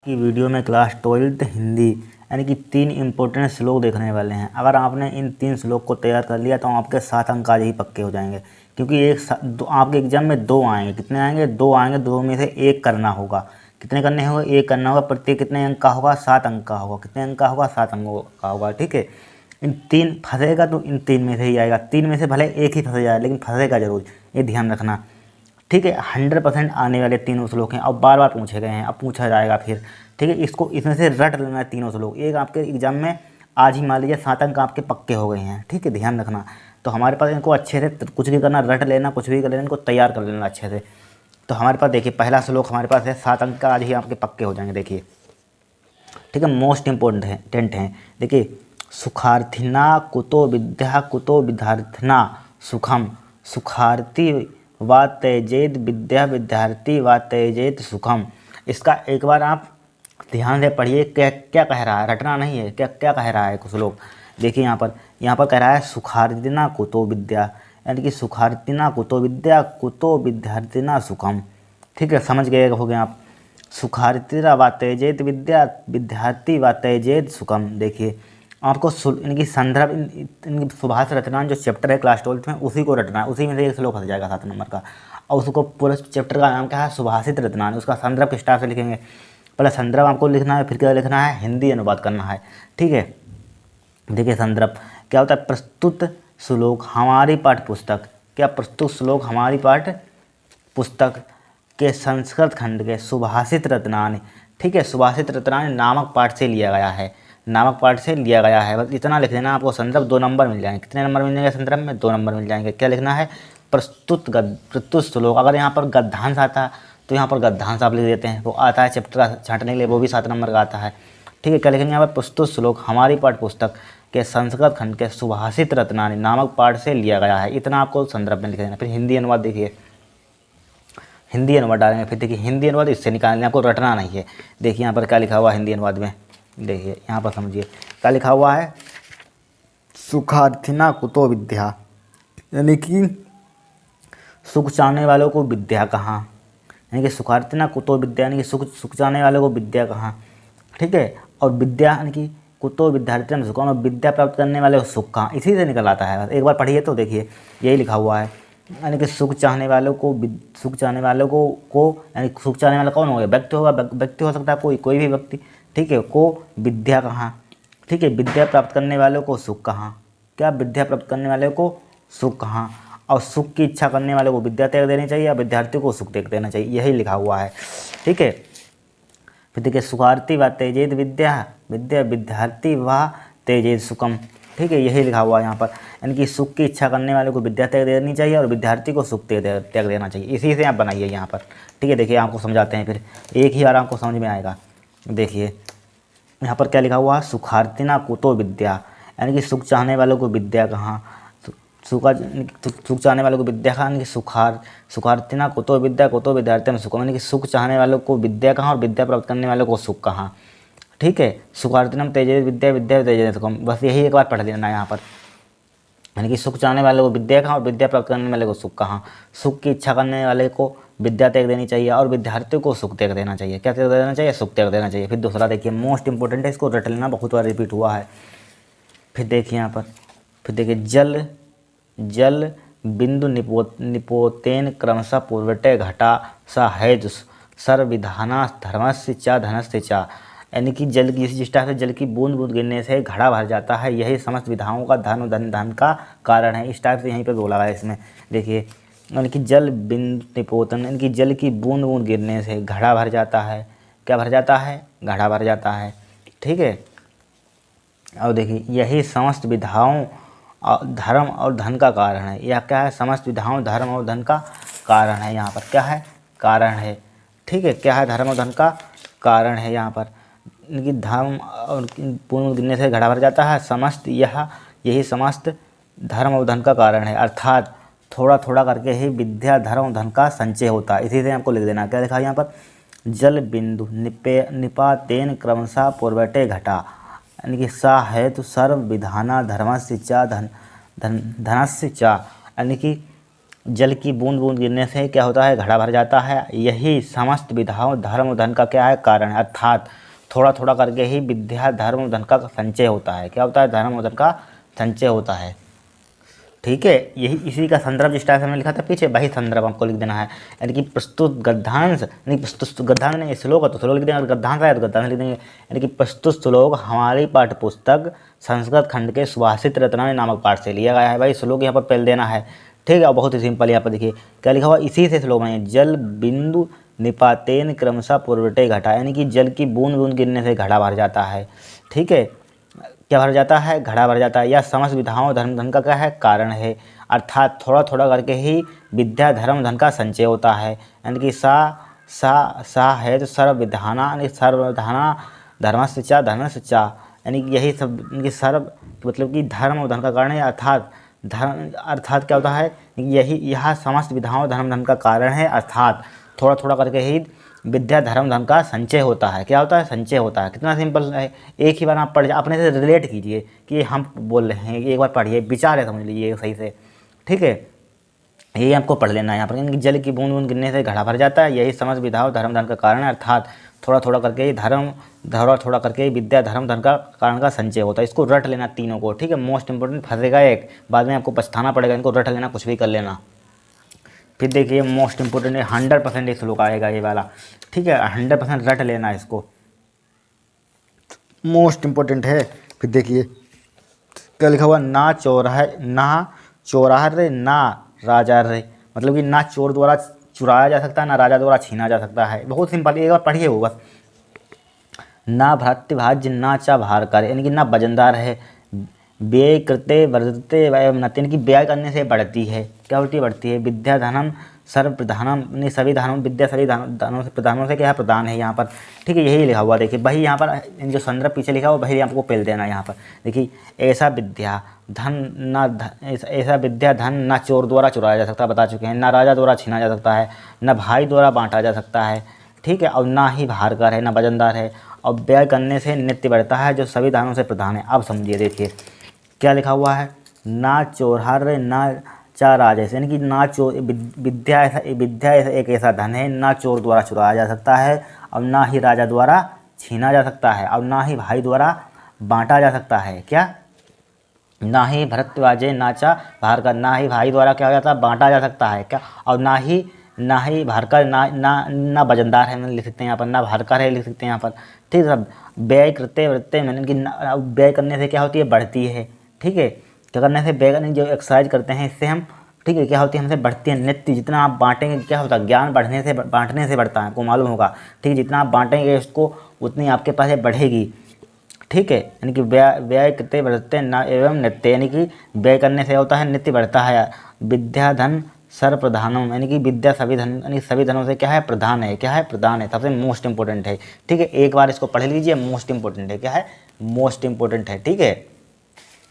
की वीडियो में class 12th Hindi यानी कि 3 इम्पोर्टेंट श्लोक देखने वाले हैं। अगर आपने इन 3 श्लोक को तैयार कर लिया तो आपके 7 अंक आज ही पक्के हो जाएंगे, क्योंकि आपके एग्जाम में 2 आएंगे। कितने आएंगे? 2 आएंगे। 2 में से 1 करना होगा। कितने करने होंगे? 1 करना होगा। प्रत्येक कितने अंक का होगा? 7 अंक का होगा। कितने अंक का होगा? 7 अंकों का होगा। ठीक है, इन 3 फंसेगा तो इन 3 में से ही आएगा। 3 में से भले एक ही फंस जाए, लेकिन फंसेगा जरूर, ये ध्यान रखना। ठीक है, 100% आने वाले तीनों श्लोक हैं। अब बार बार पूछे गए हैं, अब पूछा जाएगा फिर। ठीक है, इसको इसमें से रट लेना है तीनों श्लोक। एक आपके एग्जाम में आज ही मान लीजिए 7 अंक आपके पक्के हो गए हैं। ठीक है, ध्यान रखना। तो हमारे पास इनको अच्छे से कुछ भी करना, रट लेना, कुछ भी कर लेना, इनको तैयार कर लेना अच्छे से। तो हमारे पास देखिए पहला श्लोक हमारे पास है, 7 अंक का आज ही आपके पक्के हो जाएंगे। देखिए, ठीक है, मोस्ट इम्पोर्टेंट है। देखिए, सुखार्थिना कुतो विद्या कुतो विद्यार्थिना सुखम, सुखार्थी व त्यजेत विद्या विद्यार्थी व त्यजेत सुखम। इसका एक बार आप ध्यान से पढ़िए, क्या क्या कह रहा है, रटना नहीं है। क्या क्या कह रहा है कुछ लोग। देखिए यहाँ पर कह रहा है सुखार्थिना कुतो विद्या, यानी कि सुखार्थिना कुतो विद्या कुतो विद्यार्थिना सुखम। ठीक है, समझ गए होंगे आप। सुखार्थिना व त्यजेत विद्या विद्यार्थी व त्यजेत सुखम। देखिए, आपको इनकी संदर्भ इनकी सुभाष रचना जो चैप्टर है क्लास 12th में, उसी को रटना है। उसी में से एक श्लोक फंस जाएगा 7 नंबर का। और उसको पूरे चैप्टर का नाम क्या है? सुभाषित रचना। उसका संदर्भ किस टाइप से लिखेंगे? पहले संदर्भ आपको लिखना है, फिर क्या लिखना है? हिंदी अनुवाद करना है। ठीक है, देखिए संदर्भ क्या होता है? प्रस्तुत श्लोक हमारी पाठ्य पुस्तक। क्या? प्रस्तुत श्लोक हमारी पाठ्य पुस्तक के संस्कृत खंड के सुभाषित रत्नानि। ठीक है, सुभाषित रत्नानि नामक पाठ से लिया गया है। नामक पाठ से लिया गया है। बस इतना लिख देना। आपको संदर्भ 2 नंबर मिल जाएंगे। कितने नंबर मिल जाएंगे संदर्भ में? 2 नंबर मिल जाएंगे। क्या लिखना है? प्रस्तुत श्लोक। अगर यहाँ पर गद्यांश आता तो यहाँ पर गद्यांश आप लिख देते हैं, वो आता है चैप्टर का छांटने के लिए, वो भी 7 नंबर का आता है। ठीक है, क्या लिखेंगे यहाँ पर? प्रस्तुत श्लोक हमारी पाठ्य पुस्तक के संस्कृत खंड के सुभाषित रत्नानि नामक पाठ से लिया गया है। इतना आपको संदर्भ में लिख देना। फिर हिंदी अनुवाद देखिए, हिंदी अनुवाद डालेंगे। फिर देखिए हिंदी अनुवाद इससे निकालने, आपको रटना नहीं है। देखिए यहाँ पर क्या लिखा हुआ है हिंदी अनुवाद में। देखिए यहाँ पर समझिए क्या लिखा हुआ है? सुखार्थिना कुतो विद्या, यानी कि सुख चाहने वालों को विद्या कहाँ। यानी कि सुखार्थिना कुतो विद्या, यानी कि सुख चाहने वालों को विद्या कहाँ। ठीक है, और विद्या यानी कि कुतो विद्यार्थी सुखम, और विद्या प्राप्त करने वाले को सुख कहाँ। इसी से निकल आता है। एक बार पढ़िए तो देखिए यही लिखा हुआ है। यानी कि सुख चाहने वालों को यानी सुख चाहने वाला कौन होगा? व्यक्ति होगा। व्यक्ति हो सकता है कोई भी व्यक्ति। ठीक है, को विद्या कहाँ। ठीक है, विद्या प्राप्त करने वालों को सुख कहाँ। क्या? विद्या प्राप्त करने वाले को सुख कहाँ। और सुख की इच्छा करने वाले को विद्या त्याग देनी चाहिए, या विद्यार्थी को सुख त्याग देना चाहिए। यही लिखा हुआ है। ठीक है, फिर देखिए सुखार्थी व त्यजेत विद्या विद्यार्थी व त्यजेत सुखम। ठीक है, यही लिखा हुआ है यहाँ पर। यानी कि सुख की इच्छा करने वाले को विद्या त्याग देनी चाहिए, और विद्यार्थी को सुख त्याग देना चाहिए। इसी से आप बनाइए यहाँ पर। ठीक है, देखिए आपको समझाते हैं, फिर एक ही बार आपको समझ में आएगा। देखिए यहाँ पर क्या लिखा हुआ है? सुखार्थिना कुतो विद्या, यानी कि सुख चाहने वालों को विद्या कहाँ। सुख चाहने वालों को विद्या कहाँ, यानी कि सुखार्थिना कुतो विद्या कुतो विद्यार्थी में सुखम, यानी कि सुख चाहने वालों को विद्या कहाँ और विद्या प्राप्त करने वालों को सुख कहाँ। ठीक है, सुखार्थिनम त्यजेत विद्या विद्या त्यजेत सुखम। बस यही एक बार पढ़ लेना यहाँ पर। यानी कि सुख चाहने वाले को विद्या कहाँ और विद्या प्राप्त करने वाले को सुख कहाँ। सुख की इच्छा करने वाले को विद्या त्याग देनी चाहिए, और विद्यार्थी को सुख त्याग देना चाहिए। क्या त्याग देना चाहिए? सुख त्याग देना चाहिए। फिर दूसरा देखिए, मोस्ट इंपॉर्टेंट है, इसको रट लेना, बहुत बार रिपीट हुआ है। फिर देखिए यहाँ पर, फिर देखिए जल बिंदु निपोतेन क्रमशः पूर्वटे घटा सा है सर्वविधाना धर्मस्य चा धनस्य चा। यानी कि जल की जिस टाइप से जल की बूंद बूंद गिरने से घड़ा भर जाता है, यही समस्त विधाओं का धन का कारण है। इस टाइप से यहीं पर बोला है इसमें। देखिए, यानी कि जल बिंदु निपोतन, यानी कि जल की बूंद बूंद गिरने से घड़ा भर जाता है। क्या भर जाता है? घड़ा भर जाता है। ठीक है, और देखिए यही समस्त विधाओं धर्म और धन का कारण है। यह क्या है? समस्त विधाओं धर्म और धन का कारण है। यहाँ पर क्या है? कारण है। ठीक है, क्या है? धर्म और धन का कारण है यहाँ पर। इनकी धर्म और पूर्ण गिरने से घड़ा भर जाता है। समस्त यही समस्त धर्म और धन का कारण है, अर्थात थोड़ा थोड़ा करके ही विद्या धर्म और धन का संचय होता है। इसी से आपको लिख देना। क्या लिखा है यहाँ पर? जल बिंदु निपातेन क्रमशः पूर्वटे घटा, यानी कि सा है तो सर्व विधाना धर्मस्य चा धनस्य चा, यानी कि जल की बूंद बूंद गिरने से क्या होता है, घड़ा भर जाता है। यही समस्त विद्याओं धर्म धन का क्या है, कारण है। अर्थात थोड़ा थोड़ा करके ही विद्या धर्म धन का संचय होता है। क्या होता है, धर्म धन का संचय होता है। ठीक है, यही इसी का संदर्भ जिस टाइप से हमने लिखा था पीछे, वही संदर्भ आपको लिख देना है। यानी कि प्रस्तुत गद्यांश, नहीं प्रस्तुत गद्यांश नहीं, श्लोक है तो श्लोक लिख देंगे, अगर गद्यांश आया तो गद्यांश लिख देंगे। यानी कि प्रस्तुत श्लोक हमारी पाठ्य पुस्तक संस्कृत खंड के सुभाषित रत्नावली नामक पाठ से लिया गया है। भाई श्लोक यहाँ पर पहले देना है। ठीक है, बहुत ही सिंपल यहाँ पर देखिए क्या लिखा हुआ, इसी से श्लोक बने, जल बिंदु निपातेन क्रमशः पूर्वटे घटा, यानी कि जल की बूंद बूंद गिरने से घड़ा भर जाता है। ठीक है, क्या भर जाता है, घड़ा भर जाता है। यह समस्त विद्याओं धर्म धन का क्या है, कारण है। अर्थात थोड़ा थोड़ा करके ही विद्या धर्म धन का संचय होता है। यानी कि सा है तो सर्व विधाना, यानी सर्व विधाना धर्मस्य च धर्मस्य च, यानी कि यही सब इनकी सर्व मतलब कि धर्म और धन का कारण है। अर्थात धर्म अर्थात क्या होता है, यही यह समस्त विधाओं धर्म धन का कारण है। अर्थात थोड़ा थोड़ा करके ही विद्या धर्म धन का संचय होता है। क्या होता है, संचय होता है। कितना सिंपल है, एक ही बार आप पढ़ अपने से रिलेट कीजिए कि हम बोल रहे हैं, एक बार पढ़िए, विचार है, समझ लीजिए सही से। ठीक है, यही आपको पढ़ लेना है यहाँ पर। जल की बूंद बूंद गिरने से घड़ा भर जाता है, यही समस्त विधाओं धर्म धन का कारण है। अर्थात थोड़ा थोड़ा करके ही थोड़ा करके विद्या धर्म धन का कारण का संचय होता है। इसको रट लेना तीनों को। ठीक है, मोस्ट इंपोर्टेंट फंसेगा एक, बाद में आपको पछताना पड़ेगा, इनको रट लेना, कुछ भी कर लेना। फिर देखिए मोस्ट इंपोर्टेंट है, 100% एक श्लोक आएगा ये वाला। ठीक है, 100% रट लेना इसको, मोस्ट इंपोर्टेंट है। फिर देखिए क्या लिखा हुआ, ना चोराह रे ना राजा रे, मतलब कि ना चोर द्वारा चुराया जा सकता है, ना राजा द्वारा छीना जा सकता है। बहुत सिंपल, एक बार पढ़िए वो बस। ना भ्रातृ भाज्य ना चा भार कर, यानी कि ना वजनदार है। व्यय कृते वर्धते वयम नति, यानी कि व्यय करने से बढ़ती है। क्या होती है, बढ़ती है। विद्या धनम सर्व प्रधानम, नहीं सभी धनों, विद्या सभी धनों से प्रधानों से क्या है, प्रदान है यहाँ पर। ठीक है, यही लिखा हुआ देखिए, वही यहाँ पर जो संदर्भ पीछे लिखा हुआ वही आपको पेल देना है यहाँ पर। देखिए ऐसा विद्या ऐसा विद्या धन ना चोर द्वारा चुराया जा सकता, बता चुके हैं। ना राजा द्वारा छीना जा सकता है, ना भाई द्वारा बांटा जा सकता है। ठीक है, और ना ही भारकर है, ना वजनदार है। और व्यय करने से नित्य बढ़ता है, जो सभी दानों से प्रधान है। अब समझिए, देखिए क्या लिखा हुआ है, ना चोरहर ना चा राजस, यानी कि ना चोर विद्या एक ऐसा धन है, ना चोर द्वारा चुराया जा सकता है, और ना ही राजा द्वारा छीना जा सकता है, और ना ही भाई द्वारा बांटा जा सकता है। क्या, ना ही भरतवाजे नाचा भार का, ना ही भाई द्वारा क्या हो जाता है, बांटा जा सकता है। क्या, और ना ही भारकर, ना वजनदार है, मैंने लिख सकते हैं यहाँ पर, ना भारकर है लिख सकते हैं यहाँ पर। ठीक है, सब व्यय करते वृत्ते मैंने कि व्यय करने से क्या होती है, बढ़ती है। ठीक है, क्या करने से, व्यय करने जो एक्सरसाइज करते हैं इससे हम, ठीक है, क्या होती है, हमसे बढ़ती है। नित्य जितना आप बांटेंगे क्या होता है, ज्ञान बांटने से बढ़ता है, आपको मालूम होगा। ठीक है, जितना आप बांटेंगे उसको उतनी आपके पास बढ़ेगी। ठीक है, यानी कि व्यय करते बढ़ते न एवं नित्य, यानी कि व्यय करने से होता है, नित्य बढ़ता है। विद्या धन सर्व प्रधानम, यानी कि विद्या सभी धन, यानी सभी धनों से क्या है, प्रधान है। क्या है, प्रधान है, सबसे मोस्ट इंपॉर्टेंट है। ठीक है, एक बार इसको पढ़ लीजिए, मोस्ट इंपॉर्टेंट है। क्या है, मोस्ट इंपॉर्टेंट है। ठीक है,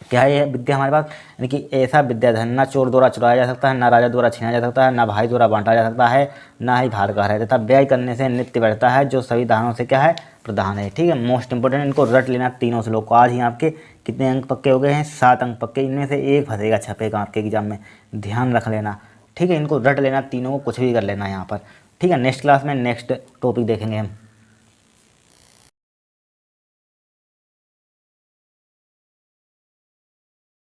क्या है, ये विद्या हमारे पास, यानी कि ऐसा विद्या धन ना चोर द्वारा चुराया जा सकता है, ना राजा द्वारा छीना जा सकता है, ना भाई द्वारा बांटा जा सकता है, ना ही भारकर है, तथा व्यय करने से नित्य बढ़ता है, जो सभी दानों से क्या है, प्रधान है। ठीक है, मोस्ट इंपोर्टेंट, इनको रट लेना तीनों श्लोक को। आज ही आपके कितने अंक पक्के हो गए हैं, 7 अंक पक्के, इनमें से एक फंसेगा, छपेगा आपके एग्जाम में, ध्यान रख लेना। ठीक है, इनको रट लेना तीनों को, कुछ भी कर लेना यहाँ पर। ठीक है, नेक्स्ट क्लास में नेक्स्ट टॉपिक देखेंगे हम।